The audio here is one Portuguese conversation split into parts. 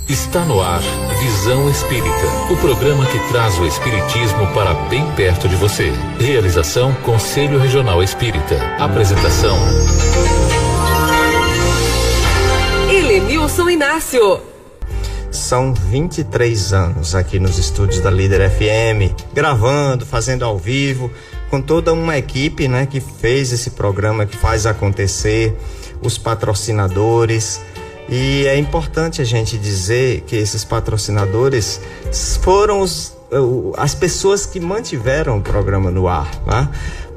Está no ar Visão Espírita, o programa que traz o espiritismo para bem perto de você. Realização Conselho Regional Espírita. Apresentação Helenilson Inácio. São 23 anos aqui nos estúdios da Líder FM, gravando, fazendo ao vivo, com toda uma equipe, né, que fez esse programa, que faz acontecer, os patrocinadores. E é importante a gente dizer que esses patrocinadores foram as pessoas que mantiveram o programa no ar, né?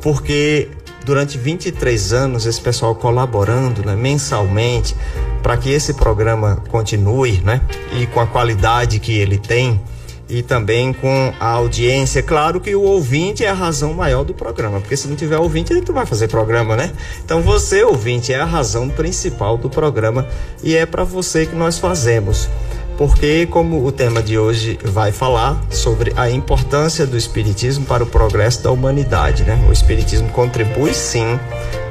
Porque durante 23 anos esse pessoal colaborando, né, mensalmente para que esse programa continue, né, e com a qualidade que ele tem, e também com a audiência. Claro que o ouvinte é a razão maior do programa, porque se não tiver ouvinte, ele não vai fazer programa, né? Então você, ouvinte, é a razão principal do programa, e é para você que nós fazemos. Porque, como o tema de hoje vai falar sobre a importância do espiritismo para o progresso da humanidade, né? O espiritismo contribui sim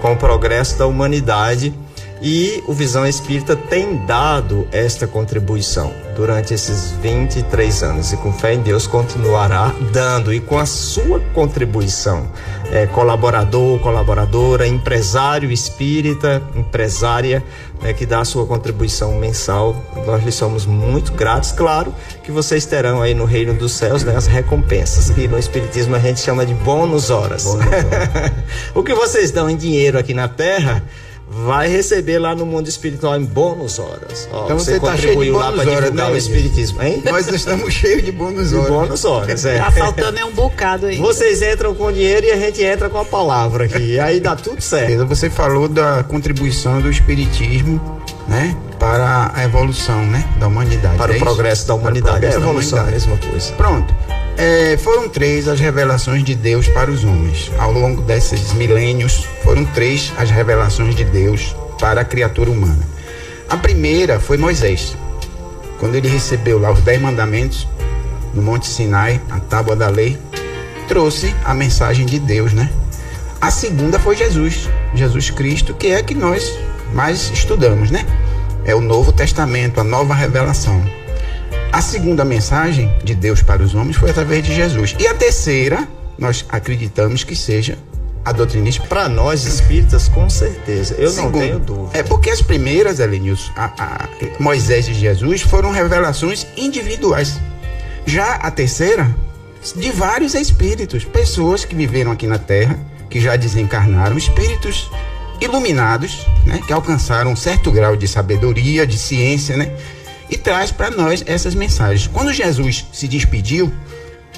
com o progresso da humanidade, e o Visão Espírita tem dado esta contribuição durante esses 23 anos, e com fé em Deus continuará dando, e com a sua contribuição, colaborador, colaboradora, empresário espírita, empresária, que dá a sua contribuição mensal, nós lhes somos muito gratos. Claro que vocês terão aí no reino dos céus, né, as recompensas, que no espiritismo a gente chama de bônus horas. O que vocês dão em dinheiro aqui na terra vai receber lá no mundo espiritual em bônus horas. Então você contribuiu lá para divulgar o espiritismo, hein? Nós estamos cheios de bônus horas. Bônus horas, Tá faltando um bocado aí. Vocês entram com dinheiro e a gente entra com a palavra aqui, e aí dá tudo certo. Você falou da contribuição do espiritismo, né, para a evolução, né, da humanidade. Para o progresso da humanidade. É a evolução, a mesma coisa. Pronto. Foram 3 as revelações de Deus para os homens. Ao longo desses milênios, foram 3 as revelações de Deus para a criatura humana. A primeira foi Moisés, quando ele recebeu lá os 10 mandamentos no Monte Sinai, a tábua da lei, trouxe a mensagem de Deus, né? A segunda foi Jesus Cristo, que é a que nós mais estudamos, né? É o Novo Testamento, a nova revelação. A segunda mensagem de Deus para os homens foi através de Jesus. E a terceira, nós acreditamos que seja a doutrina espírita. Para nós espíritas, com certeza. Eu não tenho dúvida. É porque as primeiras, Helenilson, Moisés e Jesus, foram revelações individuais. Já a terceira, de vários espíritos, pessoas que viveram aqui na Terra, que já desencarnaram, espíritos iluminados, né, que alcançaram um certo grau de sabedoria, de ciência, né? E traz para nós essas mensagens. Quando Jesus se despediu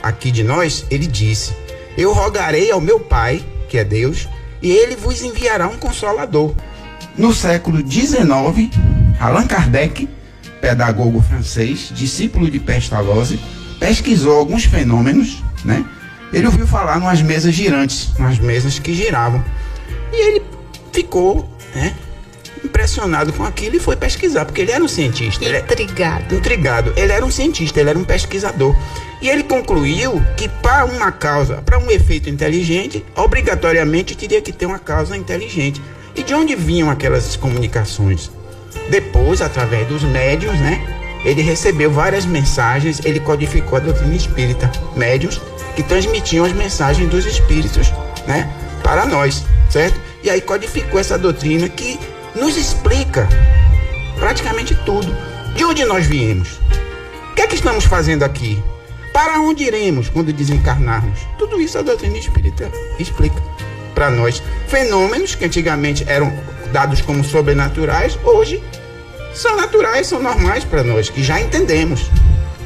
aqui de nós, ele disse: eu rogarei ao meu Pai, que é Deus, e ele vos enviará um Consolador. No século XIX, Allan Kardec, pedagogo francês, discípulo de Pestalozzi, pesquisou alguns fenômenos, né? Ele ouviu falar nas mesas girantes, nas mesas que giravam. E ele ficou, né, impressionado com aquilo e foi pesquisar, porque ele era um cientista. Intrigado. Ele era um cientista, ele era um pesquisador. E ele concluiu que para uma causa, para um efeito inteligente, obrigatoriamente teria que ter uma causa inteligente. E de onde vinham aquelas comunicações? Depois, através dos médiuns, né, ele recebeu várias mensagens, ele codificou a doutrina espírita. Médiuns que transmitiam as mensagens dos espíritos, né, para nós, certo? E aí codificou essa doutrina que nos explica praticamente tudo. De onde nós viemos? O que é que estamos fazendo aqui? Para onde iremos quando desencarnarmos? Tudo isso a doutrina espírita explica para nós. Fenômenos que antigamente eram dados como sobrenaturais, hoje são naturais, são normais para nós, que já entendemos.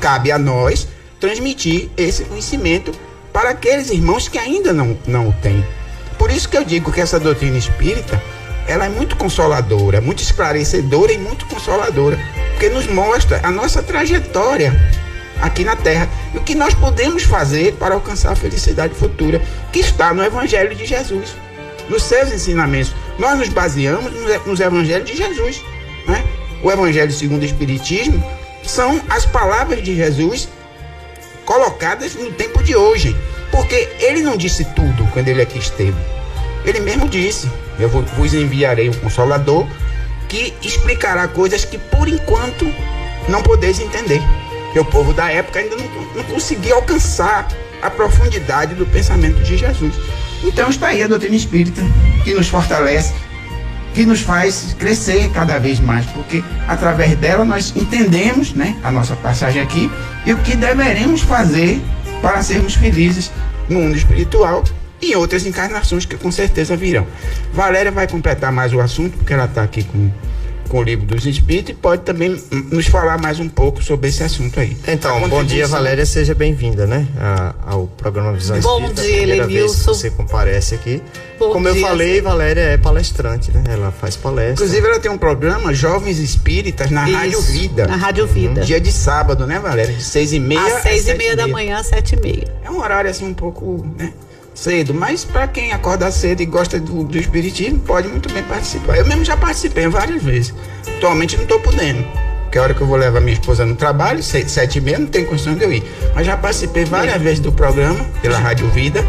Cabe a nós transmitir esse conhecimento para aqueles irmãos que ainda não o têm. Por isso que eu digo que essa doutrina espírita, ela é muito consoladora, muito esclarecedora e muito consoladora, porque nos mostra a nossa trajetória aqui na Terra e o que nós podemos fazer para alcançar a felicidade futura, que está no Evangelho de Jesus, nos seus ensinamentos. Nós nos baseamos nos Evangelhos de Jesus, né? O Evangelho segundo o Espiritismo são as palavras de Jesus colocadas no tempo de hoje, porque ele não disse tudo quando ele aqui esteve. Ele mesmo disse: eu vos enviarei um Consolador que explicará coisas que por enquanto não podeis entender. Porque o povo da época ainda não conseguia alcançar a profundidade do pensamento de Jesus. Então está aí a doutrina espírita, que nos fortalece, que nos faz crescer cada vez mais, porque através dela nós entendemos, né, a nossa passagem aqui e o que deveremos fazer para sermos felizes no mundo espiritual e em outras encarnações que com certeza virão. Valéria vai completar mais o assunto, porque ela está aqui com o livro dos Espíritos e pode também nos falar mais um pouco sobre esse assunto aí. Então, bom dia, Valéria, seja bem-vinda, né, ao programa Visão Espírita. Bom dia, Lenilson. Você comparece aqui. Como eu falei, Valéria é palestrante, né, ela faz palestra. Inclusive, ela tem um programa, Jovens Espíritas, na Rádio Vida. Na Rádio Vida. Dia de sábado, né, Valéria? De 6h30 às 6h30 da manhã, às 7h30. É um horário, assim, um pouco, né, cedo, mas para quem acorda cedo e gosta do espiritismo, pode muito bem participar. Eu mesmo já participei várias vezes. Atualmente não estou podendo, porque a hora que eu vou levar minha esposa no trabalho, 7h30, não tem condição de eu ir. Mas já participei várias vezes do programa, pela Rádio Vida.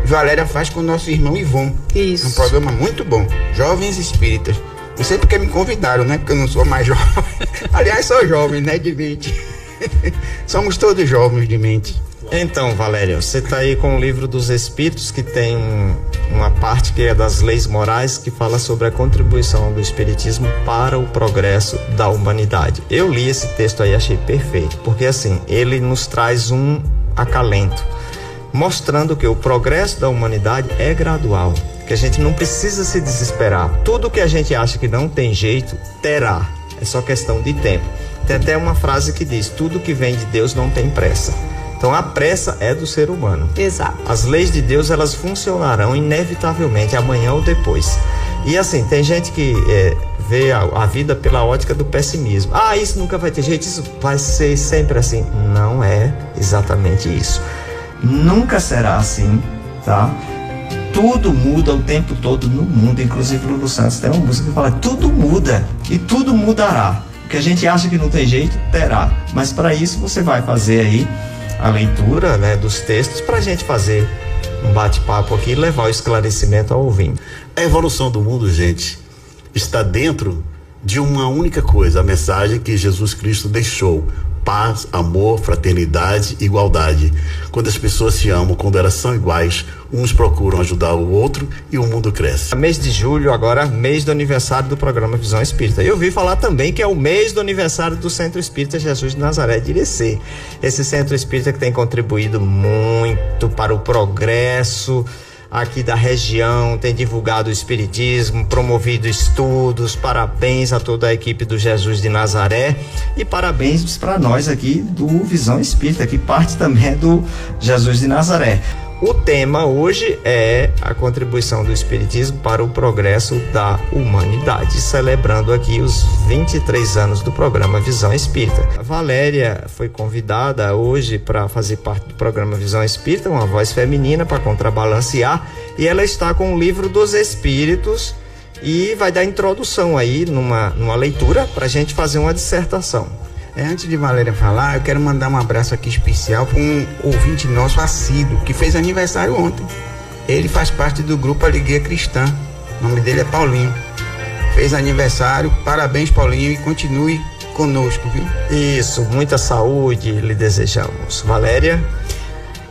Valéria faz com o nosso irmão Ivon. Isso. Um programa muito bom, Jovens Espíritas. Não sei porque me convidaram, né? Porque eu não sou mais jovem. Aliás, sou jovem, né? De mente. Somos todos jovens de mente. Então, Valéria, você está aí com o livro dos Espíritos, que tem uma parte que é das leis morais, que fala sobre a contribuição do Espiritismo para o progresso da humanidade. Eu li esse texto aí, achei perfeito, porque assim, ele nos traz um acalento, mostrando que o progresso da humanidade é gradual, que a gente não precisa se desesperar. Tudo que a gente acha que não tem jeito, terá. É só questão de tempo. Tem até uma frase que diz: tudo que vem de Deus não tem pressa. Então a pressa é do ser humano. Exato. As leis de Deus, elas funcionarão inevitavelmente amanhã ou depois. E assim, tem gente que vê a vida pela ótica do pessimismo. Ah, isso nunca vai ter jeito, isso vai ser sempre assim. Não é exatamente isso. Nunca será assim, tá? Tudo muda o tempo todo no mundo. Inclusive o Lulu Santos tem uma música que fala: tudo muda e tudo mudará. O que a gente acha que não tem jeito, terá. Mas para isso você vai fazer aí a leitura, né, dos textos, para a gente fazer um bate-papo aqui e levar o esclarecimento ao ouvinte. A evolução do mundo, gente, está dentro de uma única coisa: a mensagem que Jesus Cristo deixou: paz, amor, fraternidade, igualdade. Quando as pessoas se amam, quando elas são iguais, uns procuram ajudar o outro e o mundo cresce. Mês de julho, agora, mês do aniversário do programa Visão Espírita. Eu ouvi falar também que é o mês do aniversário do Centro Espírita Jesus de Nazaré de Irecê. Esse Centro Espírita que tem contribuído muito para o progresso aqui da região, tem divulgado o espiritismo, promovido estudos. Parabéns a toda a equipe do Jesus de Nazaré e parabéns para nós aqui do Visão Espírita, que parte também do Jesus de Nazaré. O tema hoje é a contribuição do Espiritismo para o progresso da humanidade, celebrando aqui os 23 anos do programa Visão Espírita. A Valéria foi convidada hoje para fazer parte do programa Visão Espírita, uma voz feminina para contrabalancear, e ela está com o livro dos Espíritos e vai dar introdução aí numa leitura para a gente fazer uma dissertação. Antes de Valéria falar, eu quero mandar um abraço aqui especial para um ouvinte nosso assíduo, que fez aniversário ontem. Ele faz parte do grupo Alegria Cristã. O nome dele é Paulinho. Fez aniversário, parabéns, Paulinho, e continue conosco, viu? Isso, muita saúde lhe desejamos. Valéria?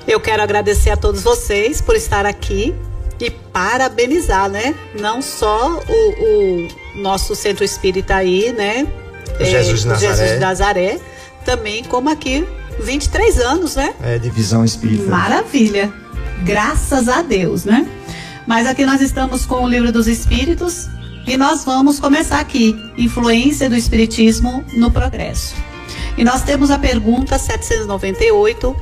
Eu quero agradecer a todos vocês por estar aqui e parabenizar, né? Não só o nosso Centro Espírita aí, né? Jesus de Nazaré. Jesus de Nazaré, também como aqui 23 anos, né? De Visão Espírita. Maravilha, graças a Deus, né? Mas aqui nós estamos com o Livro dos Espíritos e nós vamos começar aqui: influência do Espiritismo no progresso. E nós temos a pergunta 798,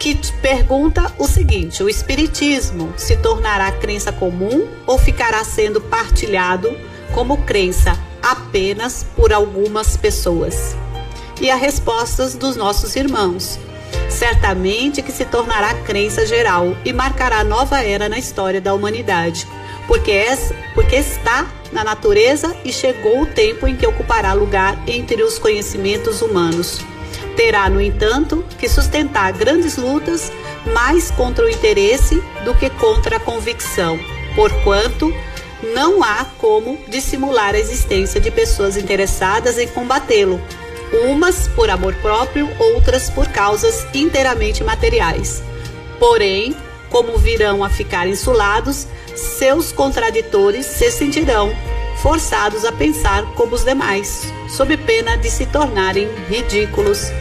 que pergunta o seguinte: o Espiritismo se tornará crença comum ou ficará sendo partilhado como crença apenas por algumas pessoas? E as respostas dos nossos irmãos: certamente que se tornará crença geral e marcará nova era na história da humanidade, porque está na natureza e chegou o tempo em que ocupará lugar entre os conhecimentos humanos. Terá, no entanto, que sustentar grandes lutas mais contra o interesse do que contra a convicção, porquanto não há como dissimular a existência de pessoas interessadas em combatê-lo, umas por amor próprio, outras por causas inteiramente materiais. Porém, como virão a ficar insulados, seus contraditores se sentirão forçados a pensar como os demais, sob pena de se tornarem ridículos.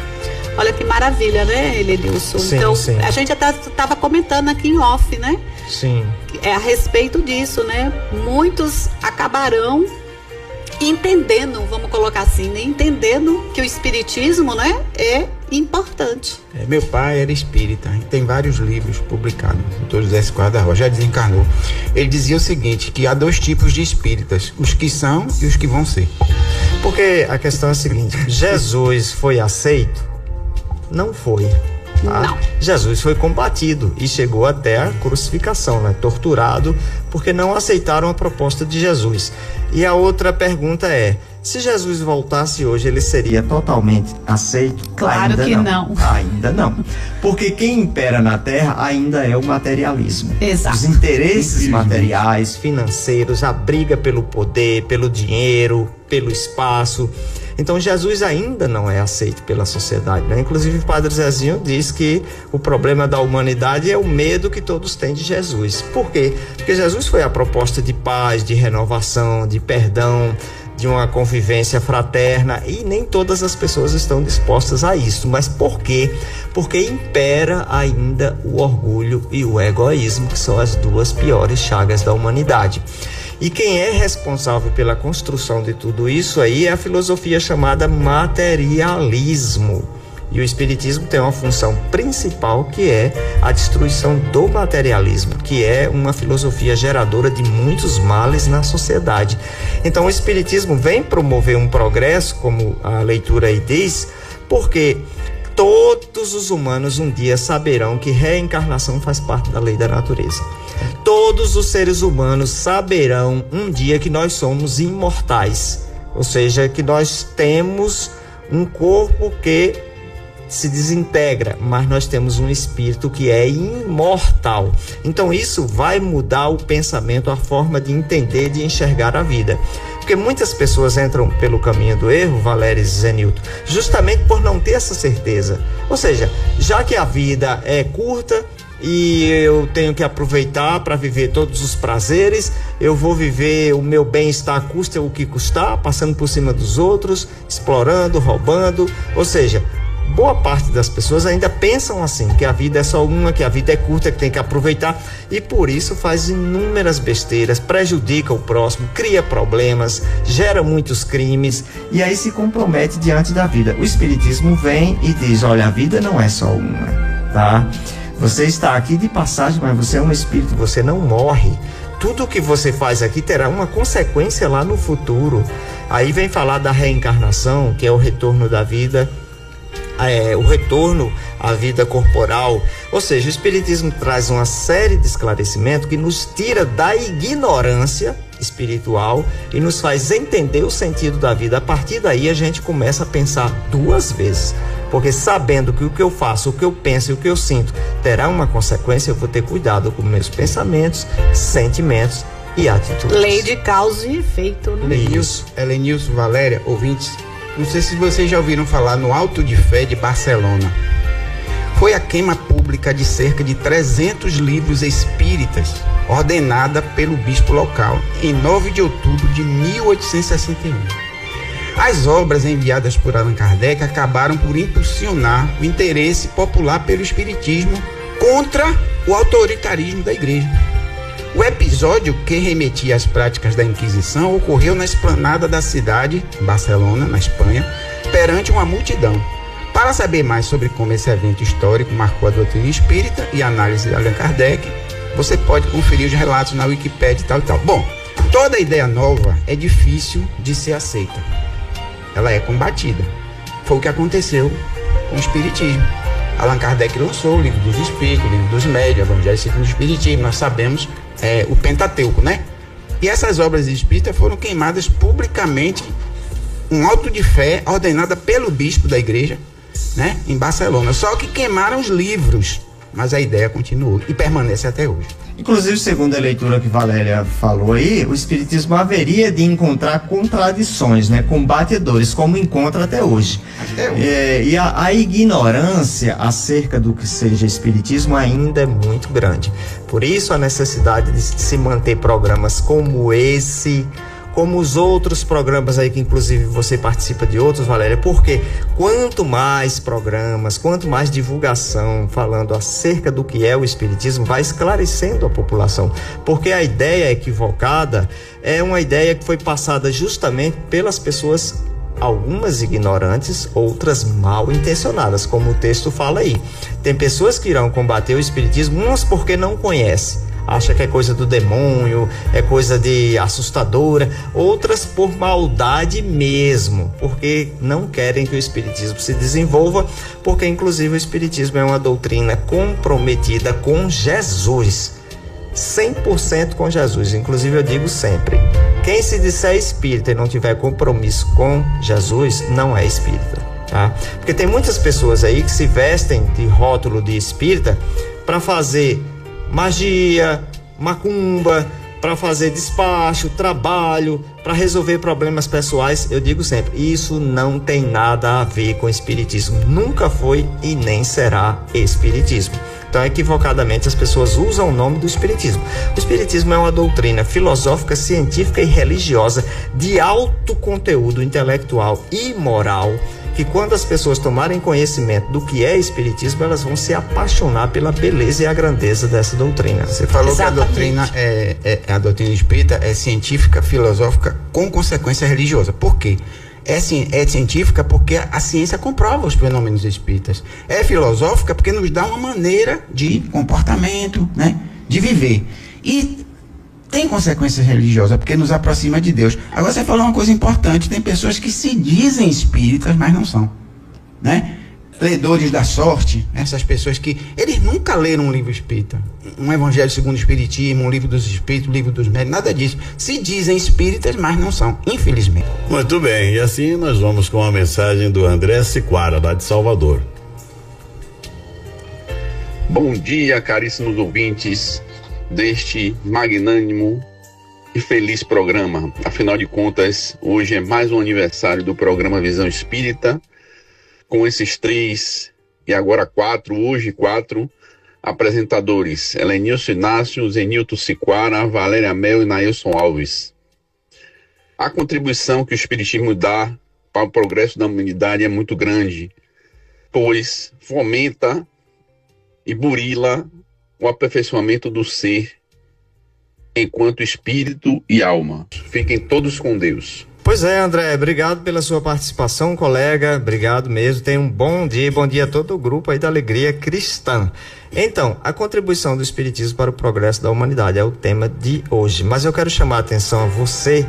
Olha que maravilha, né, Elenilson? Sim, então, sim. a gente até estava comentando aqui em off, né? Sim. É a respeito disso, né? Muitos acabarão entendendo, vamos colocar assim, né? Entendendo que o espiritismo, né, é importante. Meu pai era espírita, tem vários livros publicados, o Dr. José Esquadra da Rocha, já desencarnou. Ele dizia o seguinte, que há 2 tipos de espíritas, os que são e os que vão ser. Porque a questão é a seguinte, Jesus foi aceito? Não foi. Tá? Não. Jesus foi combatido e chegou até a crucificação, né? Torturado, porque não aceitaram a proposta de Jesus. E a outra pergunta é, se Jesus voltasse hoje, ele seria totalmente aceito? Claro Ainda que não. Ainda não. Porque quem impera na Terra ainda é o materialismo. Exato. Os interesses materiais, financeiros, a briga pelo poder, pelo dinheiro, pelo espaço. Então Jesus ainda não é aceito pela sociedade, né? Inclusive o Padre Zezinho diz que o problema da humanidade é o medo que todos têm de Jesus. Por quê? Porque Jesus foi a proposta de paz, de renovação, de perdão, de uma convivência fraterna, e nem todas as pessoas estão dispostas a isso. Mas por quê? Porque impera ainda o orgulho e o egoísmo, que são as 2 piores chagas da humanidade. E quem é responsável pela construção de tudo isso aí é a filosofia chamada materialismo. E o espiritismo tem uma função principal, que é a destruição do materialismo, que é uma filosofia geradora de muitos males na sociedade. Então o espiritismo vem promover um progresso, como a leitura aí diz, porque todos os humanos um dia saberão que reencarnação faz parte da lei da natureza. Todos os seres humanos saberão um dia que nós somos imortais, ou seja, que nós temos um corpo que se desintegra, mas nós temos um espírito que é imortal. Então isso vai mudar o pensamento, a forma de entender, de enxergar a vida. Porque muitas pessoas entram pelo caminho do erro, Valéria e Zenilton, justamente por não ter essa certeza. Ou seja, já que a vida é curta e eu tenho que aproveitar para viver todos os prazeres, eu vou viver o meu bem-estar, custa o que custar, passando por cima dos outros, explorando, roubando. Ou seja, boa parte das pessoas ainda pensam assim, que a vida é só uma, que a vida é curta, que tem que aproveitar, e por isso faz inúmeras besteiras, prejudica o próximo, cria problemas, gera muitos crimes, e aí se compromete diante da vida. O espiritismo vem e diz, olha, a vida não é só uma, tá? Você está aqui de passagem, mas você é um espírito, você não morre. Tudo que você faz aqui terá uma consequência lá no futuro. Aí vem falar da reencarnação, que é o retorno da vida, o retorno à vida corporal. Ou seja, o espiritismo traz uma série de esclarecimentos que nos tira da ignorância espiritual e nos faz entender o sentido da vida. A partir daí a gente começa a pensar 2 vezes, porque sabendo que o que eu faço, o que eu penso e o que eu sinto terá uma consequência, eu vou ter cuidado com meus pensamentos, sentimentos e atitudes. Lei de causa e efeito, né? Elenilson, Valéria, ouvintes, não sei se vocês já ouviram falar no Auto de Fé de Barcelona. Foi a queima pública de cerca de 300 livros espíritas, ordenada pelo bispo local, em 9 de outubro de 1861. As obras enviadas por Allan Kardec acabaram por impulsionar o interesse popular pelo espiritismo contra o autoritarismo da igreja. O episódio, que remetia às práticas da Inquisição, ocorreu na esplanada da cidade, Barcelona, na Espanha, perante uma multidão. Para saber mais sobre como esse evento histórico marcou a doutrina espírita e a análise de Allan Kardec, você pode conferir os relatos na Wikipédia e tal e tal. Bom, toda ideia nova é difícil de ser aceita. Ela é combatida. Foi o que aconteceu com o espiritismo. Allan Kardec lançou o Livro dos Espíritos, o Livro dos Médiuns, o Evangelho segundo o Espiritismo. Nós sabemos o Pentateuco, né? E essas obras espíritas foram queimadas publicamente, um auto de fé ordenada pelo bispo da igreja, né, em Barcelona. Só que queimaram os livros, mas a ideia continuou e permanece até hoje. Inclusive, segundo a leitura que Valéria falou aí, o espiritismo haveria de encontrar contradições, né, combatedores, como encontra até hoje. E a ignorância acerca do que seja espiritismo ainda é muito grande. Por isso a necessidade de se manter programas como esse, como os outros programas aí, que inclusive você participa de outros, Valéria, porque quanto mais programas, quanto mais divulgação falando acerca do que é o espiritismo, vai esclarecendo a população, porque a ideia equivocada é uma ideia que foi passada justamente pelas pessoas, algumas ignorantes, outras mal intencionadas, como o texto fala aí. Tem pessoas que irão combater o espiritismo, umas porque não conhecem, acha que é coisa do demônio, é coisa de assustadora, outras por maldade mesmo, porque não querem que o espiritismo se desenvolva, porque inclusive o espiritismo é uma doutrina comprometida com Jesus, 100% com Jesus. Inclusive eu digo sempre, quem se disser espírita e não tiver compromisso com Jesus, não é espírita, tá? Porque tem muitas pessoas aí que se vestem de rótulo de espírita para fazer magia, macumba, para fazer despacho, trabalho, para resolver problemas pessoais. Eu digo sempre, isso não tem nada a ver com espiritismo, nunca foi e nem será espiritismo. Então, equivocadamente, as pessoas usam o nome do espiritismo. O espiritismo é uma doutrina filosófica, científica e religiosa de alto conteúdo intelectual e moral, que quando as pessoas tomarem conhecimento do que é espiritismo, elas vão se apaixonar pela beleza e a grandeza dessa doutrina. Você falou Exatamente. Que a doutrina espírita é científica, filosófica, com consequência religiosa. Por quê? É científica porque a ciência comprova os fenômenos espíritas. É filosófica porque nos dá uma maneira de comportamento, né? De viver. E tem consequências religiosas, porque nos aproxima de Deus. Agora você falou uma coisa importante, tem pessoas que se dizem espíritas, mas não são, né? Ledores da sorte, essas pessoas que, eles nunca leram um livro espírita, um evangelho segundo o espiritismo, um livro dos espíritos, um livro dos médios, nada disso. Se dizem espíritas, mas não são, infelizmente. Muito bem, e assim nós vamos com a mensagem do André Siquara, lá de Salvador. Bom dia, caríssimos ouvintes deste magnânimo e feliz programa. Afinal de contas, hoje é mais um aniversário do programa Visão Espírita, com esses 3 e agora 4, hoje 4 apresentadores: Helenilson Inácio, Zenilton Siquara, Valéria Mel e Nailson Alves. A contribuição que o Espiritismo dá para o progresso da humanidade é muito grande, pois fomenta e burila o aperfeiçoamento do ser enquanto espírito e alma. Fiquem todos com Deus. Pois é, André, obrigado pela sua participação, colega, obrigado mesmo, tenha um bom dia a todo o grupo aí da Alegria Cristã. Então, a contribuição do Espiritismo para o progresso da humanidade é o tema de hoje, mas eu quero chamar a atenção a você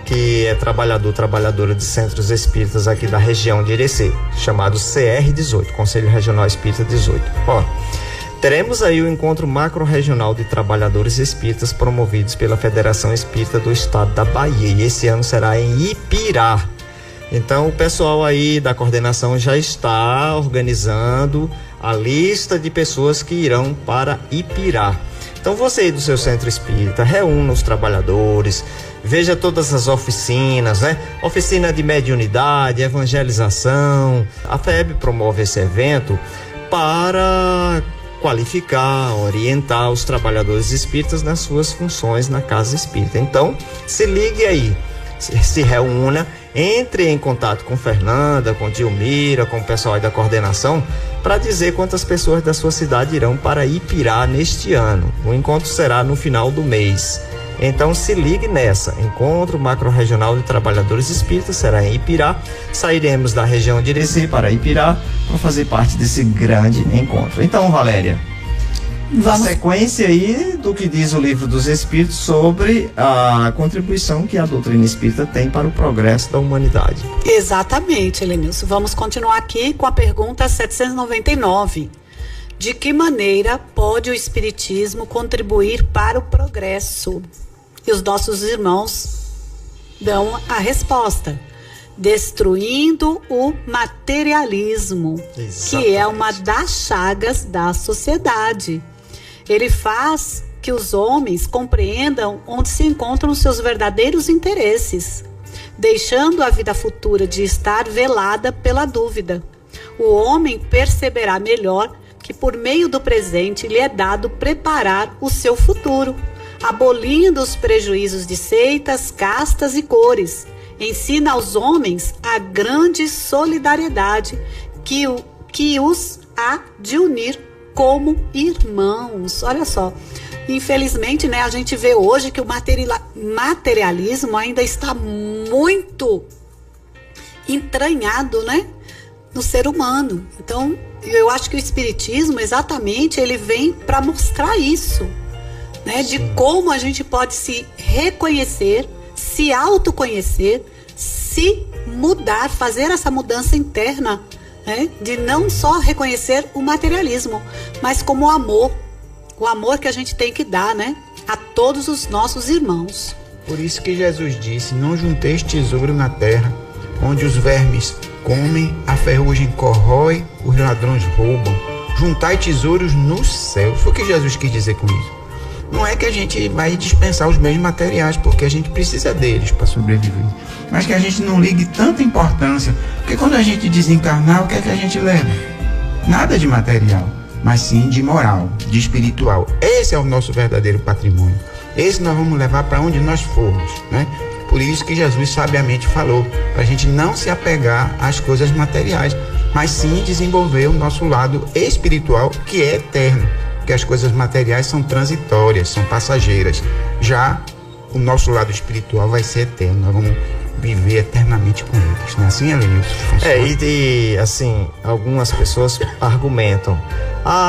que é trabalhadora de centros espíritas aqui da região de Irecê, chamado CR18, Conselho Regional Espírita 18. Teremos aí o encontro macro-regional de trabalhadores espíritas promovidos pela Federação Espírita do Estado da Bahia, e esse ano será em Ipirá. Então o pessoal aí da coordenação já está organizando a lista de pessoas que irão para Ipirá. Então você aí do seu centro espírita, reúna os trabalhadores, veja todas as oficinas, né? Oficina de mediunidade, evangelização. A FEB promove esse evento para qualificar, orientar os trabalhadores espíritas nas suas funções na casa espírita. Então, se ligue aí, se reúna, entre em contato com Fernanda, com Dilmira, com o pessoal aí da coordenação, para dizer quantas pessoas da sua cidade irão para Ipirá neste ano. O encontro será no final do mês. Então se ligue nessa, encontro macro-regional de trabalhadores espíritas será em Ipirá. Sairemos da região de Irecê para Ipirá para fazer parte desse grande encontro. Então, Valéria, a sequência aí do que diz o Livro dos Espíritos sobre a contribuição que a doutrina espírita tem para o progresso da humanidade. Exatamente, Helenilson. Vamos continuar aqui com a pergunta 799. De que maneira pode o espiritismo contribuir para o progresso? E os nossos irmãos dão a resposta: destruindo o materialismo. Exatamente. Que é uma das chagas da sociedade. Ele faz que os homens compreendam onde se encontram os seus verdadeiros interesses, deixando a vida futura de estar velada pela dúvida. O homem perceberá melhor que por meio do presente lhe é dado preparar o seu futuro, abolindo os prejuízos de seitas, castas e cores. Ensina aos homens a grande solidariedade que os há de unir como irmãos. Olha só, infelizmente, né, a gente vê hoje que o materialismo ainda está muito entranhado, né, no ser humano. Então, eu acho que o Espiritismo, exatamente, ele vem para mostrar isso, né, de como a gente pode se reconhecer, se autoconhecer, se mudar, fazer essa mudança interna, né, de não só reconhecer o materialismo, mas como o amor que a gente tem que dar, né, a todos os nossos irmãos. Por isso que Jesus disse: não junteis tesouro na terra, onde os vermes comem, a ferrugem corrói, os ladrões roubam. Juntai tesouros nos céus. Foi o que Jesus quis dizer com isso. Não é que a gente vai dispensar os bens materiais, porque a gente precisa deles para sobreviver, mas que a gente não ligue tanta importância, porque quando a gente desencarnar, o que é que a gente leva? Nada de material, mas sim de moral, de espiritual. Esse é o nosso verdadeiro patrimônio. Esse nós vamos levar para onde nós formos, né? Por isso que Jesus sabiamente falou para a gente não se apegar às coisas materiais, mas sim desenvolver o nosso lado espiritual, que é eterno, porque as coisas materiais são transitórias, são passageiras. Já o nosso lado espiritual vai ser eterno, nós vamos viver eternamente com eles, não é assim, Elenilson? E assim, algumas pessoas argumentam: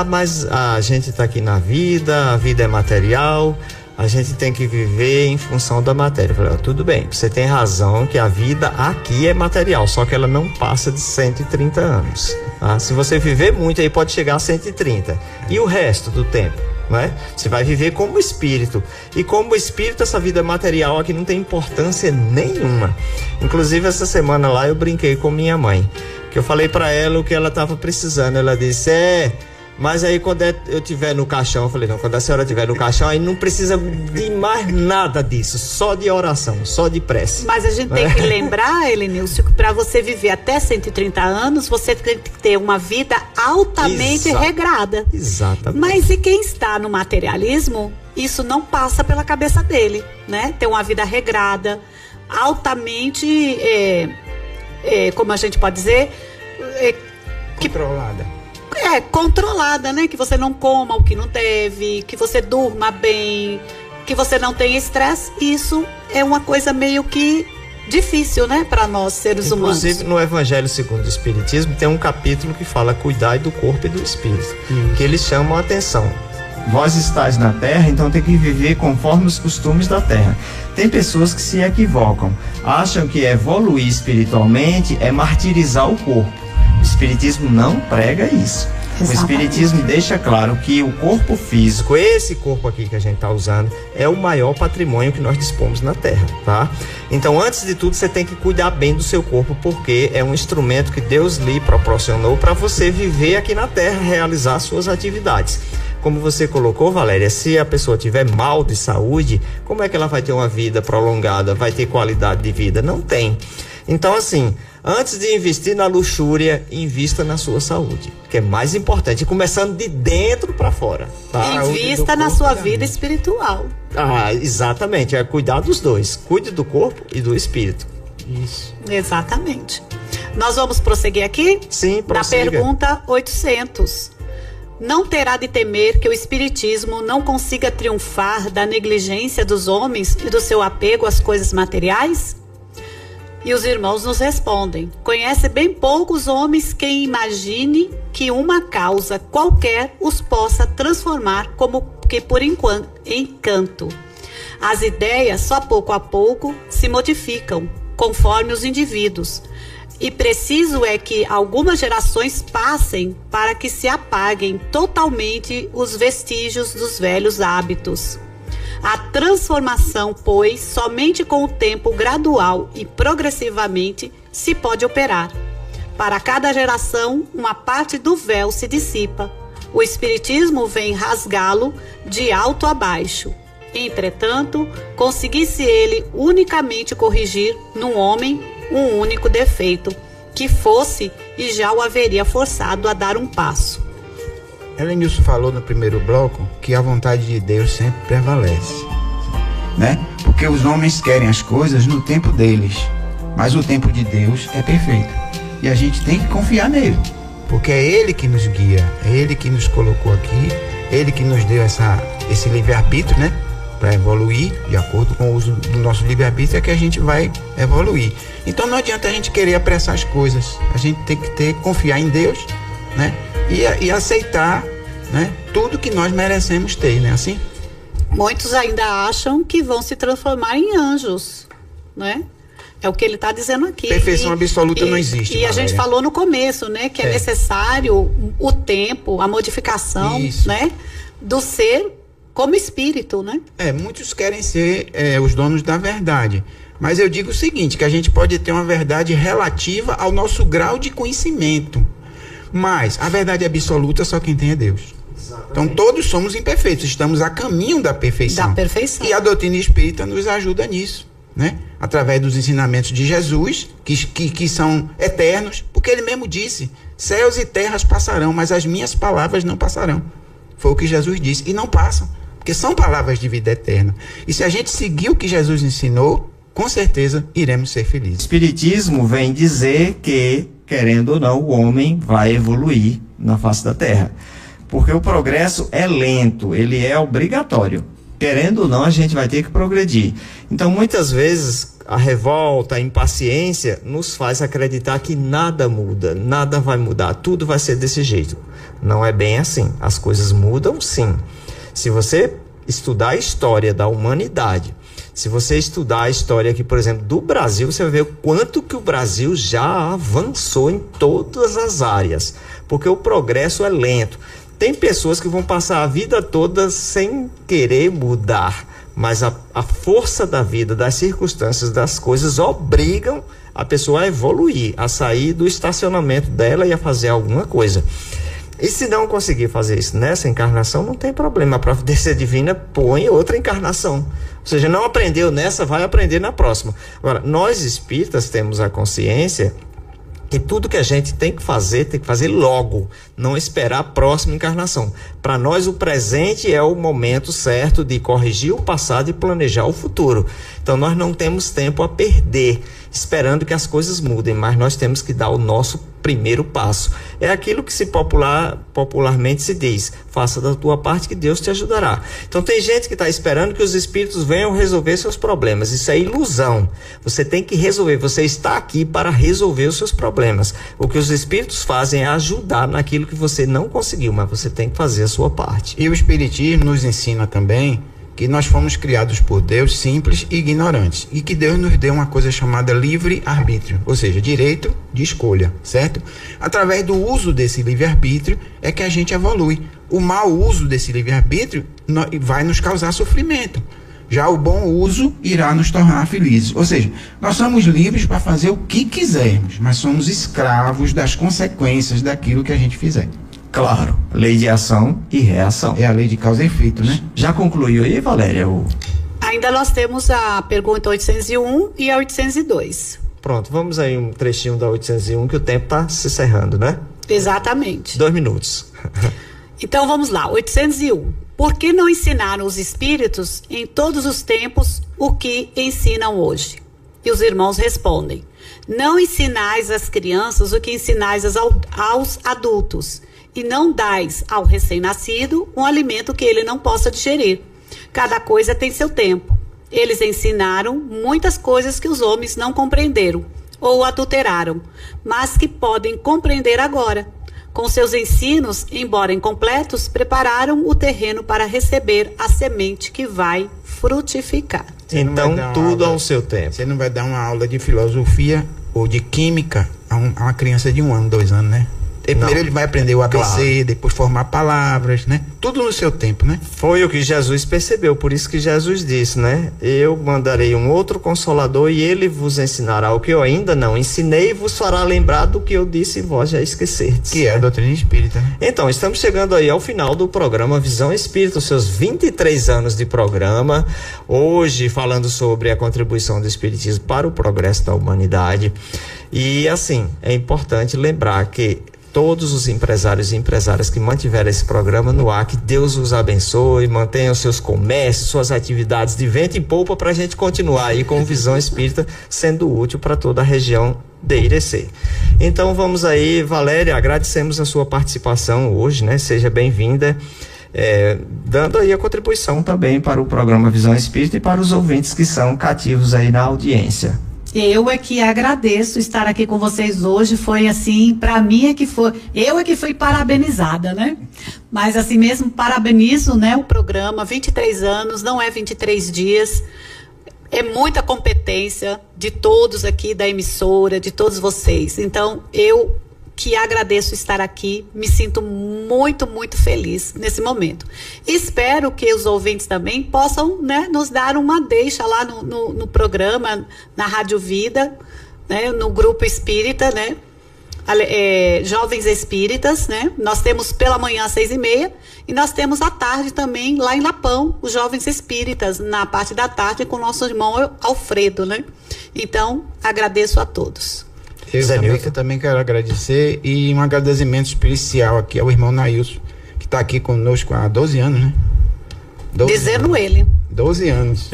mas a gente está aqui na vida, a vida é material, a gente tem que viver em função da matéria. Eu falei: tudo bem, você tem razão que a vida aqui é material, só que ela não passa de 130 anos. Tá? Se você viver muito, aí pode chegar a 130. E o resto do tempo? Né? Você vai viver como espírito. E como espírito, essa vida material aqui não tem importância nenhuma. Inclusive, essa semana lá eu brinquei com minha mãe, que eu falei para ela o que ela estava precisando. Ela disse: mas aí quando eu estiver no caixão, eu falei: não, quando a senhora estiver no caixão, aí não precisa de mais nada disso, só de oração, só de prece. Mas a gente tem que lembrar, Elenilson, que para você viver até 130 anos, você tem que ter uma vida altamente regrada. Exatamente. Mas e quem está no materialismo, isso não passa pela cabeça dele, né? Ter uma vida regrada, altamente, como a gente pode dizer, controlada, né? Que você não coma o que não deve, que você durma bem, que você não tenha estresse. Isso é uma coisa meio que difícil, né? Para nós, seres humanos. Inclusive, no Evangelho segundo o Espiritismo, tem um capítulo que fala: cuidai do corpo e do espírito. Que eles chamam a atenção. Vós estáis na terra, então tem que viver conforme os costumes da terra. Tem pessoas que se equivocam, acham que evoluir espiritualmente é martirizar o corpo. O Espiritismo não prega isso. Exatamente. O Espiritismo deixa claro que o corpo físico, esse corpo aqui que a gente está usando, é o maior patrimônio que nós dispomos na Terra, tá? Então, antes de tudo, você tem que cuidar bem do seu corpo, porque é um instrumento que Deus lhe proporcionou para você viver aqui na Terra, realizar suas atividades. Como você colocou, Valéria, se a pessoa tiver mal de saúde, como é que ela vai ter uma vida prolongada, vai ter qualidade de vida? Não tem. Então, assim, antes de investir na luxúria, invista na sua saúde, que é mais importante, começando de dentro para fora. Tá? Invista na sua vida espiritual. Exatamente, é cuidar dos dois. Cuide do corpo e do espírito. Isso. Exatamente. Nós vamos prosseguir aqui? Sim, prossiga. Na pergunta 800. Não terá de temer que o Espiritismo não consiga triunfar da negligência dos homens e do seu apego às coisas materiais? E os irmãos nos respondem: conhece bem poucos homens quem imagine que uma causa qualquer os possa transformar como que por encanto. As ideias só pouco a pouco se modificam conforme os indivíduos. E preciso é que algumas gerações passem para que se apaguem totalmente os vestígios dos velhos hábitos. A transformação, pois, somente com o tempo gradual e progressivamente se pode operar. Para cada geração, uma parte do véu se dissipa, O Espiritismo vem rasgá-lo de alto a baixo. Entretanto, conseguisse ele unicamente corrigir num homem um único defeito, que fosse e já o haveria forçado a dar um passo. Helenilson falou no primeiro bloco que a vontade de Deus sempre prevalece, né? Porque os homens querem as coisas no tempo deles, mas o tempo de Deus é perfeito e a gente tem que confiar nele, porque é ele que nos guia, é ele que nos colocou aqui, ele que nos deu esse livre-arbítrio, né? Para evoluir, de acordo com o uso do nosso livre-arbítrio, é que a gente vai evoluir. Então não adianta a gente querer apressar as coisas, a gente tem que confiar em Deus, né? E aceitar, né? Tudo que nós merecemos ter, né? Assim? Muitos ainda acham que vão se transformar em anjos, né? É o que ele está dizendo aqui. Perfeição absoluta não existe. E a gente falou no começo, né? Que é necessário o tempo, a modificação, né? Do ser como espírito, né? Muitos querem ser os donos da verdade. Mas eu digo o seguinte, que a gente pode ter uma verdade relativa ao nosso grau de conhecimento. Mas a verdade absoluta só quem tem é Deus. Exatamente. Então todos somos imperfeitos, estamos a caminho da perfeição. Da perfeição. E a doutrina espírita nos ajuda nisso, né? Através dos ensinamentos de Jesus, que são eternos, porque ele mesmo disse, céus e terras passarão, mas as minhas palavras não passarão. Foi o que Jesus disse, e não passam, porque são palavras de vida eterna. E se a gente seguir o que Jesus ensinou, com certeza iremos ser felizes. O Espiritismo vem dizer que, querendo ou não, o homem vai evoluir na face da Terra. Porque o progresso é lento, ele é obrigatório. Querendo ou não, a gente vai ter que progredir. Então, muitas vezes, a revolta, a impaciência nos faz acreditar que nada muda, nada vai mudar, tudo vai ser desse jeito. Não é bem assim. As coisas mudam, sim. Se você estudar a história da humanidade, se você estudar a história aqui, por exemplo, do Brasil, você vai ver o quanto que o Brasil já avançou em todas as áreas, porque o progresso é lento. Tem pessoas que vão passar a vida toda sem querer mudar, mas a força da vida, das circunstâncias, das coisas obrigam a pessoa a evoluir, a sair do estacionamento dela e a fazer alguma coisa. E se não conseguir fazer isso nessa encarnação, não tem problema. A providência divina põe outra encarnação. Ou seja, não aprendeu nessa, vai aprender na próxima. Agora, nós espíritas temos a consciência que tudo que a gente tem que fazer logo, não esperar a próxima encarnação. Para nós, o presente é o momento certo de corrigir o passado e planejar o futuro. Então, nós não temos tempo a perder, esperando que as coisas mudem, mas nós temos que dar o nosso primeiro passo. É aquilo que popularmente se diz, faça da tua parte que Deus te ajudará. Então tem gente que está esperando que os espíritos venham resolver seus problemas. Isso é ilusão. Você tem que resolver, você está aqui para resolver os seus problemas. O que os espíritos fazem é ajudar naquilo que você não conseguiu, mas você tem que fazer a sua parte. E o Espiritismo nos ensina também que nós fomos criados por Deus simples e ignorantes, e que Deus nos deu uma coisa chamada livre-arbítrio, ou seja, direito de escolha, certo? Através do uso desse livre-arbítrio é que a gente evolui. O mau uso desse livre-arbítrio vai nos causar sofrimento. Já o bom uso irá nos tornar felizes. Ou seja, nós somos livres para fazer o que quisermos, mas somos escravos das consequências daquilo que a gente fizer. Claro, lei de ação e reação. É a lei de causa e efeito, né? Já concluiu aí, Valéria? Ainda nós temos a pergunta 801 e a 802. Pronto, vamos aí um trechinho da 801, que o tempo está se encerrando, né? Exatamente. 2 minutos. Então vamos lá, 801. Por que não ensinaram os espíritos em todos os tempos o que ensinam hoje? E os irmãos respondem: não ensinais às crianças o que ensinais aos adultos, e não dais ao recém-nascido um alimento que ele não possa digerir. Cada coisa tem seu tempo. Eles ensinaram muitas coisas que os homens não compreenderam ou adulteraram, mas que podem compreender agora. Com seus ensinos, embora incompletos, prepararam o terreno para receber a semente que vai frutificar. Então, tudo ao seu tempo. Você não vai dar uma aula de filosofia ou de química a uma criança de 1 ano, 2 anos, né? Primeiro ele vai aprender o ABC, depois formar palavras, né? Tudo no seu tempo, né? Foi o que Jesus percebeu, por isso que Jesus disse, né? Eu mandarei um outro Consolador e ele vos ensinará o que eu ainda não ensinei e vos fará lembrar do que eu disse e vós já esquecerdes. Que é a doutrina espírita, né? Então, estamos chegando aí ao final do programa Visão Espírita, os seus 23 anos de programa, hoje falando sobre a contribuição do Espiritismo para o progresso da humanidade. E assim, é importante lembrar que todos os empresários e empresárias que mantiveram esse programa no ar, que Deus os abençoe, mantenham seus comércios, suas atividades de vento em polpa para a gente continuar aí com Visão Espírita sendo útil para toda a região de Irecê. Então vamos aí, Valéria, agradecemos a sua participação hoje, né? Seja bem-vinda, dando aí a contribuição também para o programa Visão Espírita e para os ouvintes que são cativos aí na audiência. Eu é que agradeço estar aqui com vocês hoje, foi assim, para mim eu é que fui parabenizada, né? Mas assim mesmo, parabenizo, né, o programa, 23 anos, não é 23 dias, é muita competência de todos aqui da emissora, de todos vocês, então eu que agradeço estar aqui, me sinto muito, muito feliz nesse momento. Espero que os ouvintes também possam, né, nos dar uma deixa lá no programa, na Rádio Vida, né, no Grupo Espírita, né, Jovens Espíritas, né, nós temos pela manhã às 6h30 e nós temos à tarde também lá em Lapão, os Jovens Espíritas, na parte da tarde com o nosso irmão Alfredo, né, então agradeço a todos. Eu também quero agradecer e um agradecimento especial aqui ao irmão Nailson, que está aqui conosco há 12 anos, né? Dizendo ele. 12 anos.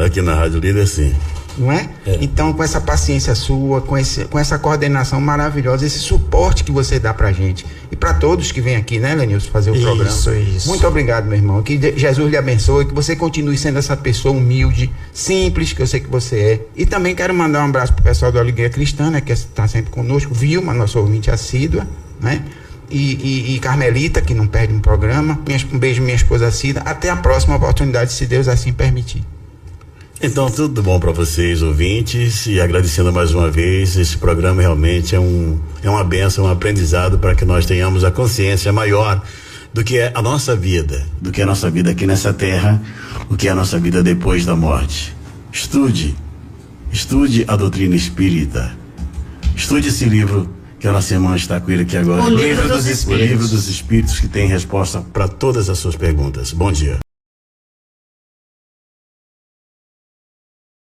Aqui na Rádio Líder, sim. Não é? Então, com essa paciência sua, com essa coordenação maravilhosa, esse suporte que você dá pra gente e pra todos que vêm aqui, né, Lenilson, fazer o programa. Isso. Muito obrigado, meu irmão. Que Jesus lhe abençoe, que você continue sendo essa pessoa humilde, simples, que eu sei que você é. E também quero mandar um abraço pro pessoal do Alegria Cristã, né, que está sempre conosco, Vilma, nossa ouvinte assídua, né? E Carmelita, que não perde um programa. Um beijo, minha esposa Cida. Até a próxima oportunidade, se Deus assim permitir. Então, tudo bom para vocês, ouvintes, e agradecendo mais uma vez, esse programa realmente é uma bênção, um aprendizado para que nós tenhamos a consciência maior do que é a nossa vida, aqui nessa terra, o que é a nossa vida depois da morte. Estude a doutrina espírita, estude esse livro que a nossa irmã está com ele aqui agora. O Livro dos Espíritos. O Livro dos Espíritos, que tem resposta para todas as suas perguntas. Bom dia.